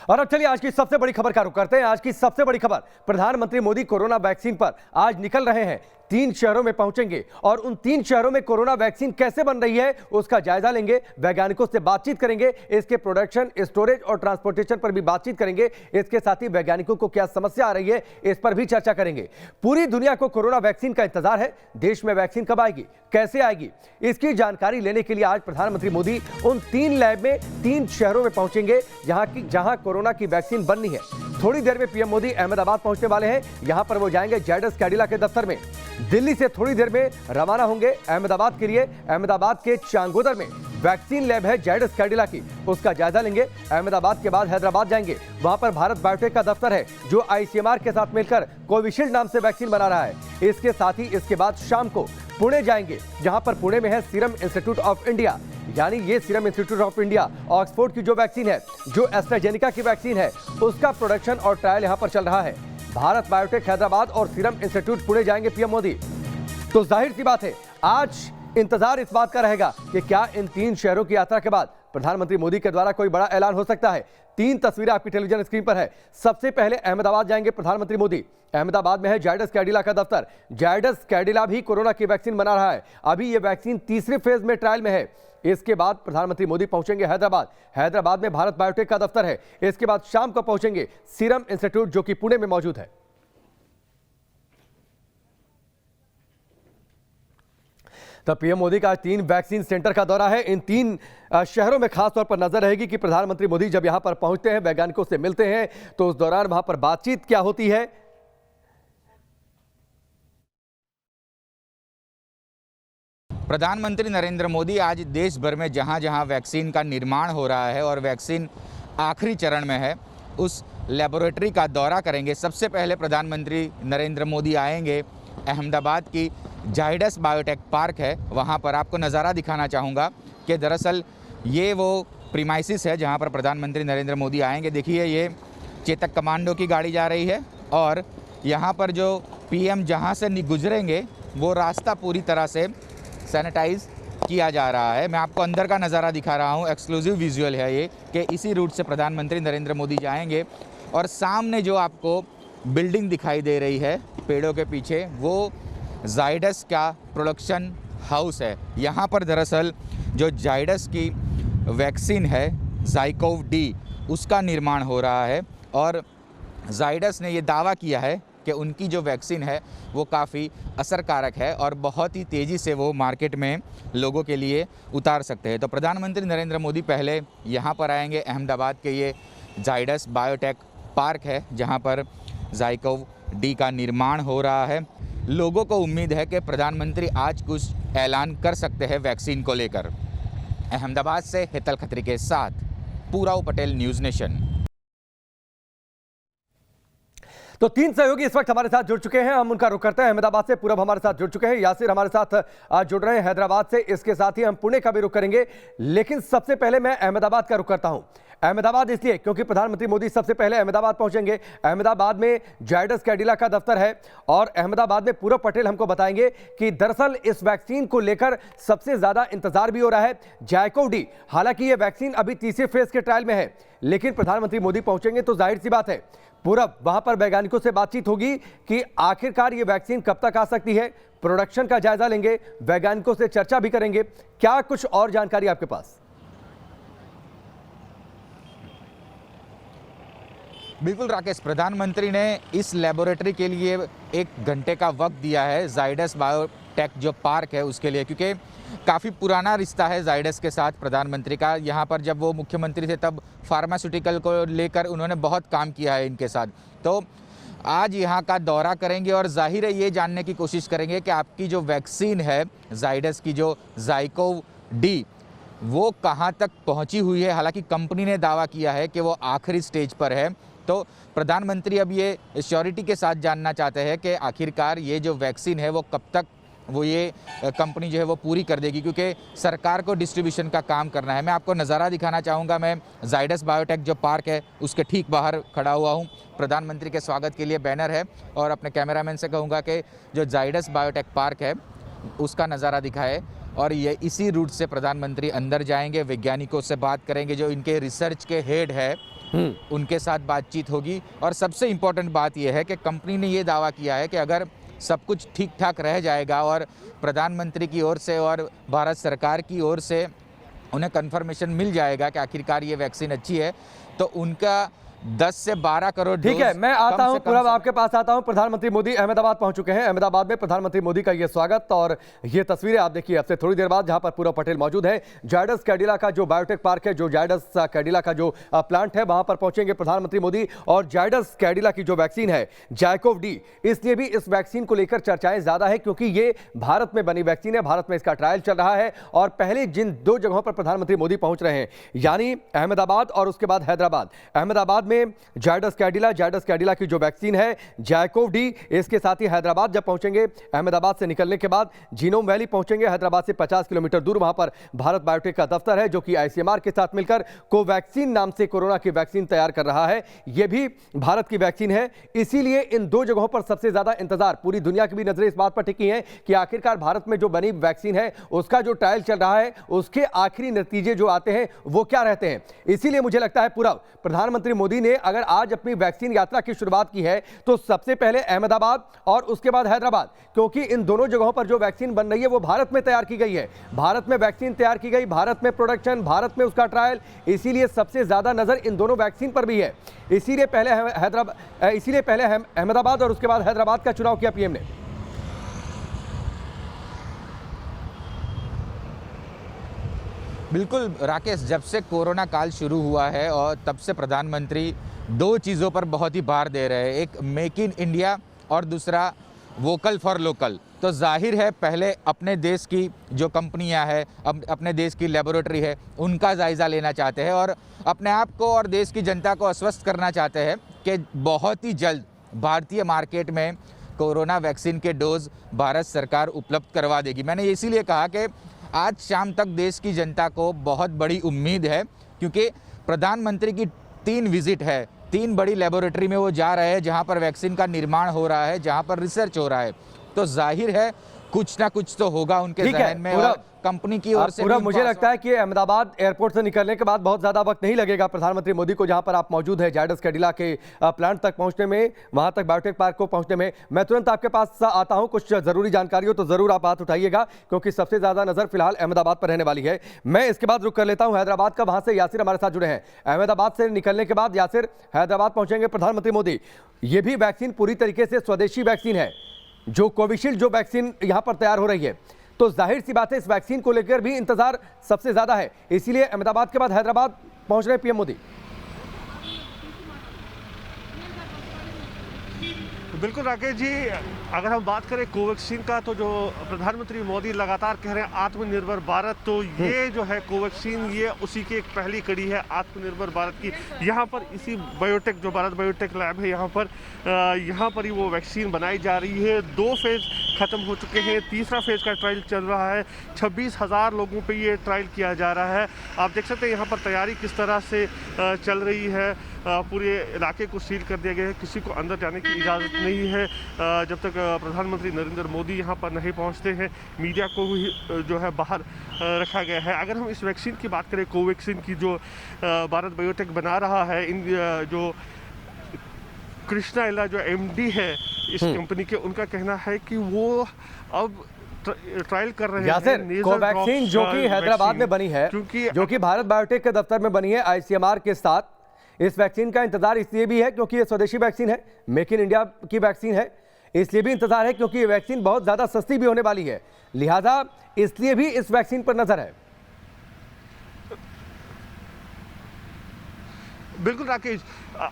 और अब चलिए आज की सबसे बड़ी खबर का रुख करते हैं। आज की सबसे बड़ी खबर, प्रधानमंत्री मोदी कोरोना वैक्सीन पर आज निकल रहे हैं, 3 शहरों में पहुंचेंगे और उन 3 शहरों में कोरोना वैक्सीन कैसे बन रही है उसका जायजा लेंगे, वैज्ञानिकों से बातचीत करेंगे, इसके प्रोडक्शन, स्टोरेज और ट्रांसपोर्टेशन पर भी बातचीत करेंगे। इसके साथ ही वैज्ञानिकों को क्या समस्या आ रही है इस पर भी चर्चा करेंगे। पूरी दुनिया को कोरोना वैक्सीन का इंतजार है, देश में वैक्सीन कब आएगी, कैसे आएगी, इसकी जानकारी लेने के लिए आज प्रधानमंत्री मोदी उन 3 लैब में 3 शहरों में पहुंचेंगे जहां कोरोना की वैक्सीन बननी है। थोड़ी देर में पीएम मोदी अहमदाबाद पहुंचने वाले हैं, यहां पर वो जाएंगे जायडस कैडिला के दफ्तर में। दिल्ली से थोड़ी देर में रवाना होंगे अहमदाबाद के लिए। अहमदाबाद के चांगोदर में वैक्सीन लैब है जायडस कैडिला की, उसका जायजा लेंगे। अहमदाबाद के बाद हैदराबाद जाएंगे, वहां पर भारत बायोटेक का दफ्तर है जो आईसीएमआर के साथ मिलकर कोविशील्ड नाम से वैक्सीन बना रहा है। इसके साथ ही इसके बाद शाम को पुणे जाएंगे, जहां पर पुणे में है सीरम इंस्टीट्यूट ऑफ इंडिया, यानी ये serum institute of India Oxford की जो वैक्सीन है, जो एस्ट्राजेनेका की वैक्सीन है, उसका प्रोडक्शन और ट्रायल यहां पर चल रहा है। भारत बायोटेक हैदराबाद और सीरम इंस्टीट्यूट पुणे जाएंगे पीएम मोदी। तो जाहिर सी बात है आज इंतजार इस बात का रहेगा कि क्या इन 3 शहरों की यात्रा के बाद प्रधानमंत्री मोदी के द्वारा कोई बड़ा ऐलान हो सकता है। 3 तस्वीरें आपकी टेलीविजन स्क्रीन पर है। सबसे पहले अहमदाबाद जाएंगे प्रधानमंत्री मोदी। अहमदाबाद में है जायडस कैडिला का दफ्तर। जायडस कैडिला भी कोरोना की वैक्सीन बना रहा है, अभी यह वैक्सीन तीसरे फेज में ट्रायल में है। इसके बाद प्रधानमंत्री मोदी पहुंचेंगे हैदराबाद। हैदराबाद में भारत बायोटेक का दफ्तर है। इसके बाद शाम को पहुंचेंगे सीरम इंस्टीट्यूट जो कि पुणे में मौजूद है। तो पीएम मोदी का 3 वैक्सीन सेंटर का दौरा है। इन 3 शहरों में खास तौर पर नजर रहेगी कि प्रधानमंत्री मोदी जब यहां पर पहुंचते हैं, वैज्ञानिकों से मिलते हैं, तो उस दौरान वहां पर बातचीत क्या होती है। प्रधानमंत्री नरेंद्र मोदी आज देश भर में जहां जहां वैक्सीन का निर्माण हो रहा है और वैक्सीन आखिरी चरण में है, उस लेबोरेटरी का दौरा करेंगे। सबसे पहले प्रधानमंत्री नरेंद्र मोदी आएंगे अहमदाबाद की जायडस बायोटेक पार्क है, वहां पर आपको नज़ारा दिखाना चाहूँगा कि दरअसल ये वो प्रीमाइसिस है जहां पर प्रधानमंत्री नरेंद्र मोदी आएंगे। देखिए ये चेतक कमांडो की गाड़ी जा रही है और यहाँ पर जो पीएम जहाँ से गुजरेंगे वो रास्ता पूरी तरह से सैनिटाइज किया जा रहा है। मैं आपको अंदर का नज़ारा दिखा रहा हूँ, एक्सक्लूसिव विजुअल है ये कि इसी रूट से प्रधानमंत्री नरेंद्र मोदी जाएंगे। और सामने जो आपको बिल्डिंग दिखाई दे रही है पेड़ों के पीछे, वो जायडस का प्रोडक्शन हाउस है। यहाँ पर दरअसल जो जायडस की वैक्सीन है ज़ाइकोव डी, उसका निर्माण हो रहा है और जायडस ने ये दावा किया है कि उनकी जो वैक्सीन है वो काफ़ी असरकारक है और बहुत ही तेज़ी से वो मार्केट में लोगों के लिए उतार सकते हैं। तो प्रधानमंत्री नरेंद्र मोदी पहले यहाँ पर आएंगे, अहमदाबाद के ये जायडस बायोटेक पार्क है जहाँ पर ज़ाइकोव डी का निर्माण हो रहा है। लोगों को उम्मीद है कि प्रधानमंत्री आज कुछ ऐलान कर सकते हैं वैक्सीन को लेकर। अहमदाबाद से हेतल खत्री के साथ पूराव पटेल, न्यूज़ नेशन। तो 3 सहयोगी इस वक्त हमारे साथ जुड़ चुके हैं, हम उनका रुख करते हैं। अहमदाबाद से पूरब हमारे साथ जुड़ चुके हैं, यासिर हमारे साथ जुड़ रहे हैं हैदराबाद से, इसके साथ ही हम पुणे का भी रुख करेंगे। लेकिन सबसे पहले मैं अहमदाबाद का रुख करता हूं। अहमदाबाद इसलिए क्योंकि प्रधानमंत्री मोदी सबसे पहले अहमदाबाद पहुंचेंगे। अहमदाबाद में जायडस कैडिला का दफ्तर है और अहमदाबाद में पूरब पटेल हमको बताएंगे कि दरअसल इस वैक्सीन को लेकर सबसे ज्यादा इंतजार भी हो रहा है ज़ाइकोव डी। हालांकि यह वैक्सीन अभी तीसरे फेज के ट्रायल में है, लेकिन प्रधानमंत्री मोदी पहुंचेंगे तो जाहिर सी बात है पूरब वहां पर वैज्ञानिकों से बातचीत होगी कि आखिरकार ये वैक्सीन कब तक आ सकती है। प्रोडक्शन का जायजा लेंगे, वैज्ञानिकों से चर्चा भी करेंगे। क्या कुछ और जानकारी आपके पास? बिल्कुल राकेश, प्रधानमंत्री ने इस लेबोरेटरी के लिए 1 घंटे का वक्त दिया है जायडस बायोटेक जो पार्क है उसके लिए, क्योंकि काफ़ी पुराना रिश्ता है जायडस के साथ प्रधानमंत्री का। यहाँ पर जब वो मुख्यमंत्री थे तब फार्मास्यूटिकल को लेकर उन्होंने बहुत काम किया है इनके साथ। तो आज यहाँ का दौरा करेंगे और जाहिर है ये जानने की कोशिश करेंगे कि आपकी जो वैक्सीन है जायडस की, जो ज़ाइकोव डी, वो कहाँ तक पहुँची हुई है। हालांकि कंपनी ने दावा किया है कि वो आखिरी स्टेज पर है। तो प्रधानमंत्री अब ये श्योरिटी के साथ जानना चाहते हैं कि आखिरकार ये जो वैक्सीन है वो कब तक वो ये कंपनी जो है वो पूरी कर देगी, क्योंकि सरकार को डिस्ट्रीब्यूशन का काम करना है। मैं आपको नज़ारा दिखाना चाहूँगा, मैं जायडस बायोटेक जो पार्क है उसके ठीक बाहर खड़ा हुआ हूँ। प्रधानमंत्री के स्वागत के लिए बैनर है और अपने कैमरामैन से कहूँगा कि जो जायडस बायोटेक पार्क है उसका नज़ारा दिखाए। और ये इसी रूट से प्रधानमंत्री अंदर जाएंगे, वैज्ञानिकों से बात करेंगे, जो इनके रिसर्च के हेड है उनके साथ बातचीत होगी। और सबसे इम्पोर्टेंट बात यह है कि कंपनी ने ये दावा किया है कि अगर सब कुछ ठीक ठाक रह जाएगा और प्रधानमंत्री की ओर से और भारत सरकार की ओर से उन्हें कंफर्मेशन मिल जाएगा कि आखिरकार ये वैक्सीन अच्छी है, तो उनका 10 से 12 करोड़ ठीक है, मैं आता हूं पूरा कम आपके पास आता हूं। प्रधानमंत्री मोदी अहमदाबाद पहुंच चुके हैं। अहमदाबाद में प्रधानमंत्री मोदी का ये स्वागत और ये तस्वीरें आप देखिए अब से थोड़ी देर बाद, जहां पर पूरब पटेल मौजूद है। जायडस कैडिला का जो बायोटेक पार्क है, जो जायडस कैडिला का जो प्लांट है, वहां पर पहुंचेंगे प्रधानमंत्री मोदी। और जायडस कैडिला की जो वैक्सीन है जाइकोव डी, इसलिए भी इस वैक्सीन को लेकर चर्चाएं ज्यादा है क्योंकि ये भारत में बनी वैक्सीन है, भारत में इसका ट्रायल चल रहा है। और पहले जिन दो जगहों पर प्रधानमंत्री मोदी पहुंच रहे हैं, यानी अहमदाबाद और उसके बाद हैदराबाद। अहमदाबाद में जायडस कैडिला की जो वैक्सीन है जाइकोव डी, इसके साथ ही हैदराबाद जब पहुंचेंगे, अहमदाबाद से निकलने के बाद जीनोम वैली पहुंचेंगे। हैदराबाद से 50 किलोमीटर दूर वहां पर भारत बायोटेक का दफ्तर है, जो कि आईसीएमआर के साथ मिलकर कोवैक्सीन नाम से कोरोना की वैक्सीन तैयार कर रहा है। यह भी भारत की वैक्सीन है, इसीलिए इन दो जगहों पर सबसे ज्यादा इंतजार, पूरी दुनिया की भी नजरें इस बात पर टिकी हैं कि आखिरकार भारत में जो बनी वैक्सीन है उसका जो ट्रायल चल रहा है, उसके आखिरी नतीजे जो आते हैं वो क्या रहते हैं। इसीलिए मुझे लगता है पूरा प्रधानमंत्री मोदी ने अगर आज अपनी वैक्सीन यात्रा की शुरुआत की है तो सबसे पहले अहमदाबाद और उसके बाद हैदराबाद, क्योंकि इन दोनों जगहों पर जो वैक्सीन बन रही है वो भारत में तैयार की गई है। भारत में वैक्सीन तैयार की गई, भारत में प्रोडक्शन, भारत में उसका ट्रायल, इसीलिए सबसे ज्यादा नजर इन दोनों वैक्सीन पर भी है। इसीलिए पहले अहमदाबाद और उसके बाद हैदराबाद का चुनाव किया पीएम ने। बिल्कुल राकेश, जब से कोरोना काल शुरू हुआ है और तब से प्रधानमंत्री दो चीज़ों पर बहुत ही भार दे रहे हैं, एक मेक इन इंडिया और दूसरा वोकल फॉर लोकल। तो जाहिर है पहले अपने देश की जो कंपनियां हैं, अपने देश की लेबोरेटरी है, उनका जायज़ा लेना चाहते हैं और अपने आप को और देश की जनता को आश्वस्त करना चाहते हैं कि बहुत ही जल्द भारतीय मार्केट में कोरोना वैक्सीन के डोज भारत सरकार उपलब्ध करवा देगी। मैंने इसीलिए कहा कि आज शाम तक देश की जनता को बहुत बड़ी उम्मीद है, क्योंकि प्रधानमंत्री की 3 विजिट है, 3 बड़ी लेबोरेटरी में वो जा रहे हैं जहां पर वैक्सीन का निर्माण हो रहा है, जहां पर रिसर्च हो रहा है। तो जाहिर है कुछ ना कुछ तो होगा उनके जहन में और कंपनी की ओर से पूरा मुझे लगता है कि अहमदाबाद एयरपोर्ट से निकलने के बाद बहुत ज्यादा वक्त नहीं लगेगा प्रधानमंत्री मोदी को, जहां पर आप मौजूद है जायडस कैडिला के प्लांट तक पहुंचने में, वहां तक बायोटेक पार्क को पहुंचने में। मैं तुरंत आपके पास आता हूं, कुछ जरूरी जानकारी हो तो जरूर आप बात उठाइएगा, क्योंकि सबसे ज्यादा नजर फिलहाल अहमदाबाद पर रहने वाली है। मैं इसके बाद रुक कर लेता हूं हैदराबाद का, वहां से यासिर हमारे साथ जुड़े हैं। अहमदाबाद से निकलने के बाद यासिर, हैदराबाद पहुंचेंगे प्रधानमंत्री मोदी। ये भी वैक्सीन पूरी तरीके से स्वदेशी वैक्सीन है, जो कोविशील्ड जो वैक्सीन यहां पर तैयार हो रही है, तो जाहिर सी बात है इस वैक्सीन को लेकर भी इंतजार सबसे ज्यादा है। इसीलिए अहमदाबाद के बाद हैदराबाद पहुंच रहे पीएम मोदी। बिल्कुल राकेश जी, अगर हम बात करें कोवैक्सीन का, तो जो प्रधानमंत्री मोदी लगातार कह रहे हैं आत्मनिर्भर भारत, तो ये जो है कोवैक्सीन, ये उसी की एक पहली कड़ी है आत्मनिर्भर भारत की। यहाँ पर इसी बायोटेक, जो भारत बायोटेक लैब है, यहाँ पर ही वो वैक्सीन बनाई जा रही है। 2 फेज खत्म हो चुके हैं, तीसरा फेज का ट्रायल चल रहा है। 26,000 लोगों पे ये ट्रायल किया जा रहा है। आप देख सकते हैं यहाँ पर तैयारी किस तरह से चल रही है। पूरे इलाके को सील कर दिया गया है, किसी को अंदर जाने की इजाज़त नहीं है जब तक प्रधानमंत्री नरेंद्र मोदी यहाँ पर नहीं पहुँचते हैं। मीडिया को भी जो है बाहर रखा गया है। अगर हम इस वैक्सीन की बात करें, कोवैक्सीन की, जो भारत बायोटेक बना रहा है, जो कृष्णा इला जो MD है इस कंपनी के, उनका कहना है कि वो अब ट्रायल कर रहे हैं कोवैक्सीन, जो कि हैदराबाद में बनी है, जो कि भारत बायोटेक के दफ्तर में बनी है आईसीएमआर के साथ। इस वैक्सीन का इंतजार इसलिए भी है क्योंकि ये स्वदेशी वैक्सीन है, मेक इन इंडिया की वैक्सीन है। इसलिए भी इंतजार है क्योंकि ये वैक्सीन बहुत ज्यादा सस्ती भी होने वाली है, लिहाजा इसलिए भी इस वैक्सीन पर नजर है। बिल्कुल राकेश,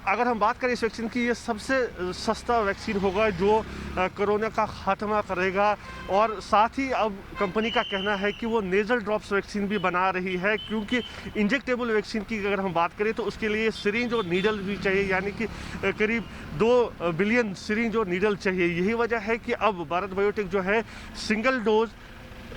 अगर हम बात करें इस वैक्सीन की, ये सबसे सस्ता वैक्सीन होगा जो कोरोना का खात्मा करेगा। और साथ ही अब कंपनी का कहना है कि वो नेज़ल ड्रॉप्स वैक्सीन भी बना रही है, क्योंकि इंजेक्टेबल वैक्सीन की अगर हम बात करें तो उसके लिए सिरिंज और नीडल भी चाहिए, यानी कि करीब 2 बिलियन सिरिंज और नीडल चाहिए। यही वजह है कि अब भारत बायोटेक जो है single dose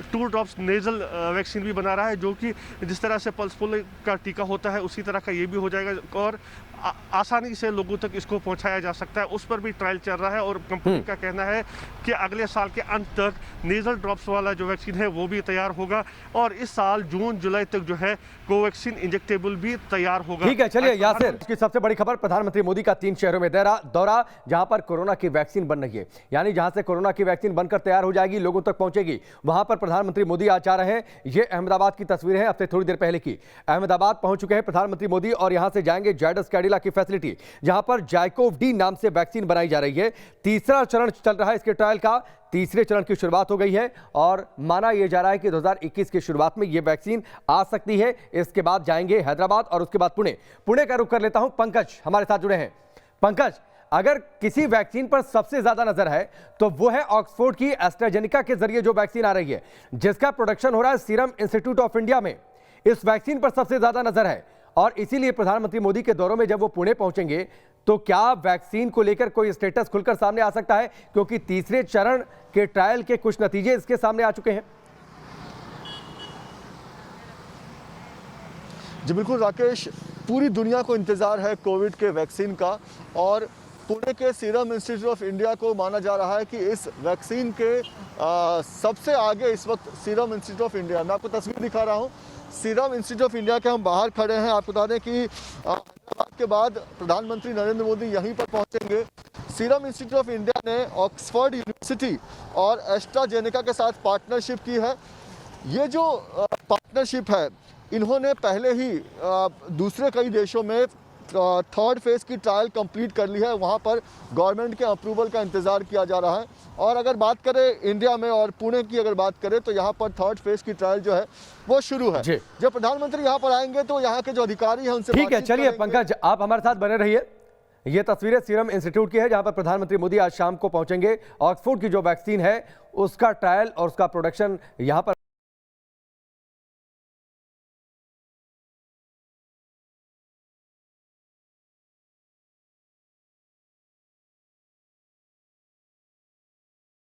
2 drops nasal vaccine भी बना रहा है, जो कि जिस तरह से पल्स पोलियो का टीका होता है उसी तरह का ये भी हो जाएगा। और आसानी से लोगों तक इसको पहुंचाया जा सकता है, उस पर भी ट्रायल चल रहा है। और कंपनी का कहना है कि अगले साल के अंत तक नेजल ड्रॉप्स वाला जो वैक्सीन है वो भी तैयार होगा और इस साल जून जुलाई तक जो है कोवैक्सीन इंजेक्टेबल भी तैयार होगा। ठीक है, चलिए यासिर की सबसे बड़ी खबर, प्रधानमंत्री मोदी का 3 शहरों में दौरा, जहां पर कोरोना की वैक्सीन बन रही है, यानी जहां से कोरोना की वैक्सीन बनकर तैयार हो जाएगी, लोगों तक पहुंचेगी, वहां पर प्रधानमंत्री मोदी आज जा रहे हैं। ये अहमदाबाद की तस्वीरें हैं, अब से थोड़ी देर पहले की। अहमदाबाद पहुंच चुके हैं प्रधानमंत्री मोदी और यहां से जाएंगे जायडस कैडिला की फैसिलिटी, जहां पर जाइकोव-डी नाम से वैक्सीन बनाई जा रही है। तीसरा चरण चल रहा है इसके ट्रायल का, तीसरे चरण की शुरुआत हो गई है और माना यह जा रहा है कि 2021 की शुरुआत में यह वैक्सीन आ सकती है। इसके बाद जाएंगे हैदराबाद और उसके बाद पुणे का रुख कर लेता हूं। पंकज हमारे साथ जुड़े हैं। पंकज, अगर किसी वैक्सीन पर सबसे ज्यादा नजर है तो वो है ऑक्सफोर्ड की एस्ट्राजेनेका के जरिए जो वैक्सीन आ रही है, जिसका प्रोडक्शन हो रहा है सीरम इंस्टीट्यूट ऑफ इंडिया में। इस वैक्सीन पर सबसे ज्यादा नजर है और इसीलिए प्रधानमंत्री मोदी के दौरों में जब वो पुणे पहुंचेंगे तो क्या वैक्सीन को लेकर कोई स्टेटस खुलकर सामने आ सकता है, क्योंकि तीसरे चरण के ट्रायल के कुछ नतीजे इसके सामने आ चुके हैं। जी बिल्कुल राकेश, पूरी दुनिया को इंतजार है कोविड के वैक्सीन का और पुणे के सीरम इंस्टीट्यूट ऑफ इंडिया को माना जा रहा है कि इस वैक्सीन के सबसे आगे इस वक्त सीरम इंस्टीट्यूट ऑफ इंडिया। मैं आपको तस्वीर दिखा रहा हूँ, सीरम इंस्टीट्यूट ऑफ इंडिया के हम बाहर खड़े हैं। आपको बता दें कि हैदराबाद के बाद प्रधानमंत्री नरेंद्र मोदी यहीं पर पहुंचेंगे। सीरम इंस्टीट्यूट ऑफ इंडिया ने ऑक्सफोर्ड यूनिवर्सिटी और एस्ट्राजेनेका के साथ पार्टनरशिप की है। ये जो पार्टनरशिप है, इन्होंने पहले ही दूसरे कई देशों में थर्ड फेज की ट्रायल कंप्लीट कर ली है। वहाँ पर गवर्नमेंट के अप्रूवल का इंतज़ार किया जा रहा है। और अगर बात करें इंडिया में और पुणे की अगर बात करें तो यहाँ पर थर्ड फेज की ट्रायल जो है वो शुरू है। जब प्रधानमंत्री यहाँ पर आएंगे तो यहाँ के जो अधिकारी हैं उनसे ठीक है, चलिए पंकज आप हमारे साथ बने रहिए। ये तस्वीरें सीरम इंस्टीट्यूट की है, जहां पर प्रधानमंत्री मोदी आज शाम को पहुंचेंगे। ऑक्सफोर्ड की जो वैक्सीन है उसका ट्रायल और उसका प्रोडक्शन यहां पर